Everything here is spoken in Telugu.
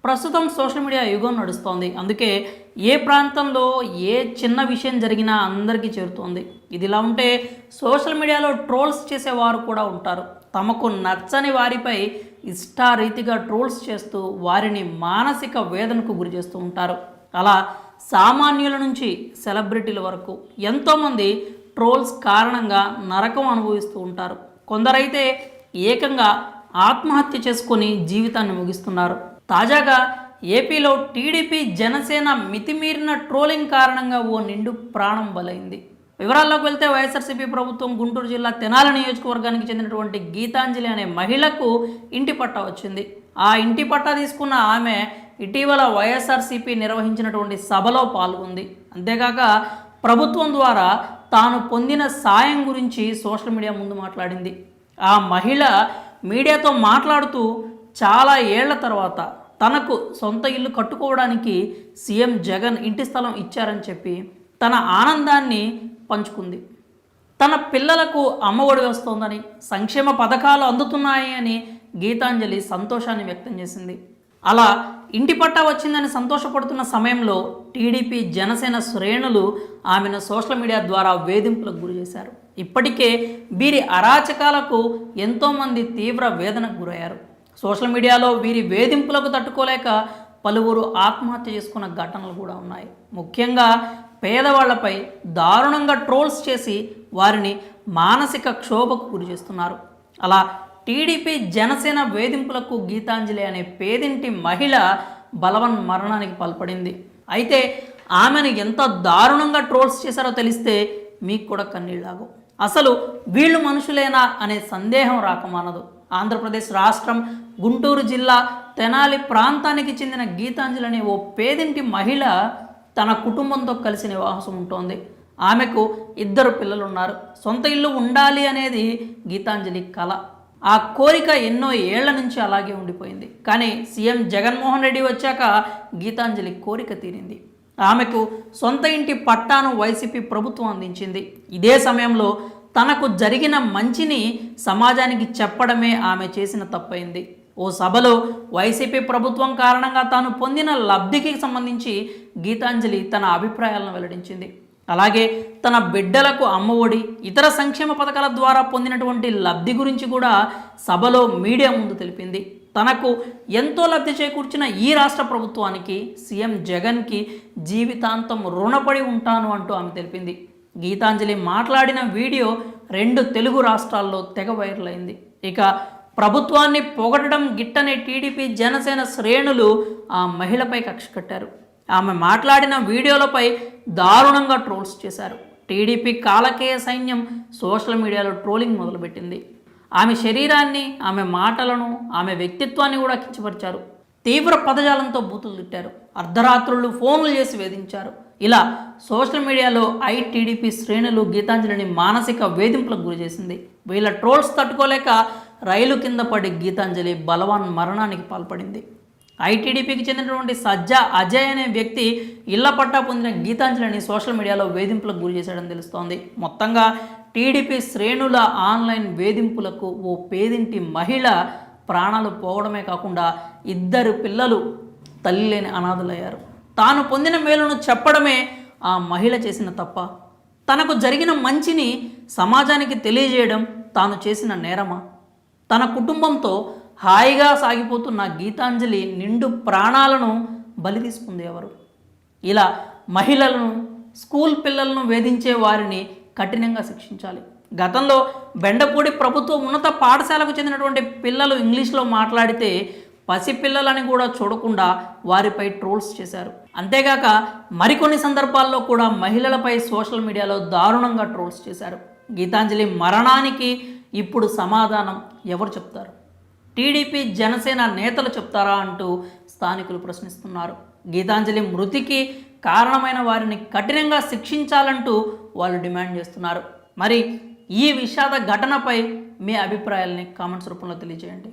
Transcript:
ప్రస్తుతం సోషల్ మీడియా యుగం నడుస్తోంది. అందుకే ఏ ప్రాంతంలో ఏ చిన్న విషయం జరిగినా అందరికీ చేరుతోంది. ఇదిలా ఉంటే సోషల్ మీడియాలో ట్రోల్స్ చేసేవారు కూడా ఉంటారు. తమకు నచ్చని వారిపై ఇష్టారీతిగా ట్రోల్స్ చేస్తూ వారిని మానసిక వేదనకు గురి చేస్తూ ఉంటారు. అలా సామాన్యుల నుంచి సెలబ్రిటీల వరకు ఎంతోమంది ట్రోల్స్ కారణంగా నరకం అనుభవిస్తూ ఉంటారు. కొందరైతే ఏకంగా ఆత్మహత్య చేసుకొని జీవితాన్ని ముగిస్తున్నారు. తాజాగా ఏపీలో టీడీపీ జనసేన మితిమీరిన ట్రోలింగ్ కారణంగా ఓ నిండు ప్రాణం బలైంది. వివరాల్లోకి వెళ్తే వైఎస్ఆర్సీపీ ప్రభుత్వం గుంటూరు జిల్లా తెనాలి నియోజకవర్గానికి చెందినటువంటి గీతాంజలి అనే మహిళకు ఇంటి పట్టా వచ్చింది. ఆ ఇంటి పట్టా తీసుకున్న ఆమె ఇటీవల వైఎస్ఆర్సీపీ నిర్వహించినటువంటి సభలో పాల్గొంది. అంతేకాక ప్రభుత్వం ద్వారా తాను పొందిన సాయం గురించి సోషల్ మీడియా ముందు మాట్లాడింది. ఆ మహిళ మీడియాతో మాట్లాడుతూ చాలా ఏళ్ల తర్వాత తనకు సొంత ఇల్లు కట్టుకోవడానికి సీఎం జగన్ ఇంటి స్థలం ఇచ్చారని చెప్పి తన ఆనందాన్ని పంచుకుంది. తన పిల్లలకు అమ్మఒడి వస్తోందని, సంక్షేమ పథకాలు అందుతున్నాయి అని గీతాంజలి సంతోషాన్ని వ్యక్తం చేసింది. అలా ఇంటి పట్టా వచ్చిందని సంతోషపడుతున్న సమయంలో టీడీపీ జనసేన శ్రేణులు ఆమెను సోషల్ మీడియా ద్వారా వేధింపులకు గురి చేశారు. ఇప్పటికే వీరి అరాచకాలకు ఎంతోమంది తీవ్ర వేదనకు గురయ్యారు. సోషల్ మీడియాలో వీరి వేధింపులకు తట్టుకోలేక పలువురు ఆత్మహత్య చేసుకున్న ఘటనలు కూడా ఉన్నాయి. ముఖ్యంగా పేదవాళ్లపై దారుణంగా ట్రోల్స్ చేసి వారిని మానసిక క్షోభకు గురి చేస్తున్నారు. అలా టీడీపీ జనసేన వేధింపులకు గీతాంజలి అనే పేదింటి మహిళ బలవన్ మరణానికి పాల్పడింది. అయితే ఆమెను ఎంత దారుణంగా ట్రోల్స్ చేశారో తెలిస్తే మీకు కూడా కన్నీళ్ళాగు. అసలు వీళ్ళు మనుషులేనా అనే సందేహం రాకమానదు. ఆంధ్రప్రదేశ్ రాష్ట్రం గుంటూరు జిల్లా తెనాలి ప్రాంతానికి చెందిన గీతాంజలి అనే ఓ పేదింటి మహిళ తన కుటుంబంతో కలిసి నివాసం ఉంటోంది. ఆమెకు 2 పిల్లలు ఉన్నారు. సొంత ఇల్లు ఉండాలి అనేది గీతాంజలి కల. ఆ కోరిక ఎన్నో ఏళ్ల నుంచి అలాగే ఉండిపోయింది. కానీ సీఎం జగన్మోహన్ రెడ్డి వచ్చాక గీతాంజలి కోరిక తీరింది. ఆమెకు సొంత ఇంటి పట్టాను వైసీపీ ప్రభుత్వం అందించింది. ఇదే సమయంలో తనకు జరిగిన మంచిని సమాజానికి చెప్పడమే ఆమె చేసిన తప్పైంది. ఓ సభలో వైసీపీ ప్రభుత్వం కారణంగా తాను పొందిన లబ్ధికి సంబంధించి గీతాంజలి తన అభిప్రాయాలను వెల్లడించింది. అలాగే తన బిడ్డలకు అమ్మఒడి, ఇతర సంక్షేమ పథకాల ద్వారా పొందినటువంటి లబ్ధి గురించి కూడా సభలో మీడియా ముందు తెలిపింది. తనకు ఎంతో లబ్ధి చేకూర్చిన ఈ రాష్ట్ర ప్రభుత్వానికి, సీఎం జగన్కి జీవితాంతం రుణపడి ఉంటాను అంటూ ఆమె తెలిపింది. గీతాంజలి మాట్లాడిన వీడియో 2 తెలుగు రాష్ట్రాల్లో తెగ వైరల్ అయింది. ఇక ప్రభుత్వాన్ని పొగడడం గిట్టనే టీడీపీ జనసేన శ్రేణులు ఆ మహిళపై కక్ష కట్టారు. ఆమె మాట్లాడిన వీడియోలపై దారుణంగా ట్రోల్స్ చేశారు. టీడీపీ కాలకేయ సైన్యం సోషల్ మీడియాలో ట్రోలింగ్ మొదలుపెట్టింది. ఆమె శరీరాన్ని, ఆమె మాటలను, ఆమె వ్యక్తిత్వాన్ని కూడా కించపరిచారు. తీవ్ర పదజాలంతో బూతులు తిట్టారు. అర్ధరాత్రులు ఫోన్లు చేసి వేధించారు. ఇలా సోషల్ మీడియాలో టీడీపీ శ్రేణులు గీతాంజలిని మానసిక వేధింపులకు గురి చేసింది. వీళ్ళ ట్రోల్స్ తట్టుకోలేక రైలు కింద పడి గీతాంజలి బలవాన్ మరణానికి పాల్పడింది. టీడీపీకి చెందినటువంటి సజ్జా అజయ్ అనే వ్యక్తి ఇళ్ల పట్టా పొందిన గీతాంజలిని సోషల్ మీడియాలో వేధింపులకు గురి చేశాడని తెలుస్తోంది. మొత్తంగా టీడీపీ శ్రేణుల ఆన్లైన్ వేధింపులకు ఓ పేదింటి మహిళ ప్రాణాలు పోవడమే కాకుండా 2 పిల్లలు తల్లి లేని అనాథలయ్యారు. తాను పొందిన మేలును చెప్పడమే ఆ మహిళ చేసిన తప్ప? తనకు జరిగిన మంచిని సమాజానికి తెలియజేయడం తాను చేసిన నేరమా? తన కుటుంబంతో హాయిగా సాగిపోతున్న గీతాంజలి నిండు ప్రాణాలను బలి తీసుకుంది ఎవరు? ఇలా మహిళలను, స్కూల్ పిల్లలను వేధించే వారిని కఠినంగా శిక్షించాలి. గతంలో బెండపూడి ప్రభుత్వ ఉన్నత పాఠశాలకు చెందినటువంటి పిల్లలు ఇంగ్లీష్లో మాట్లాడితే పసిపిల్లలని కూడా చూడకుండా వారిపై ట్రోల్స్ చేశారు. అంతేగాక మరికొన్ని సందర్భాల్లో కూడా మహిళలపై సోషల్ మీడియాలో దారుణంగా ట్రోల్స్ చేశారు. గీతాంజలి మరణానికి ఇప్పుడు సమాధానం ఎవరు చెప్తారు? టీడీపీ జనసేన నేతలు చెప్తారా అంటూ స్థానికులు ప్రశ్నిస్తున్నారు. గీతాంజలి మృతికి కారణమైన వారిని కఠినంగా శిక్షించాలంటూ వాళ్ళు డిమాండ్ చేస్తున్నారు. మరి ఈ విషాద ఘటనపై మీ అభిప్రాయాల్ని కామెంట్స్ రూపంలో తెలియజేయండి.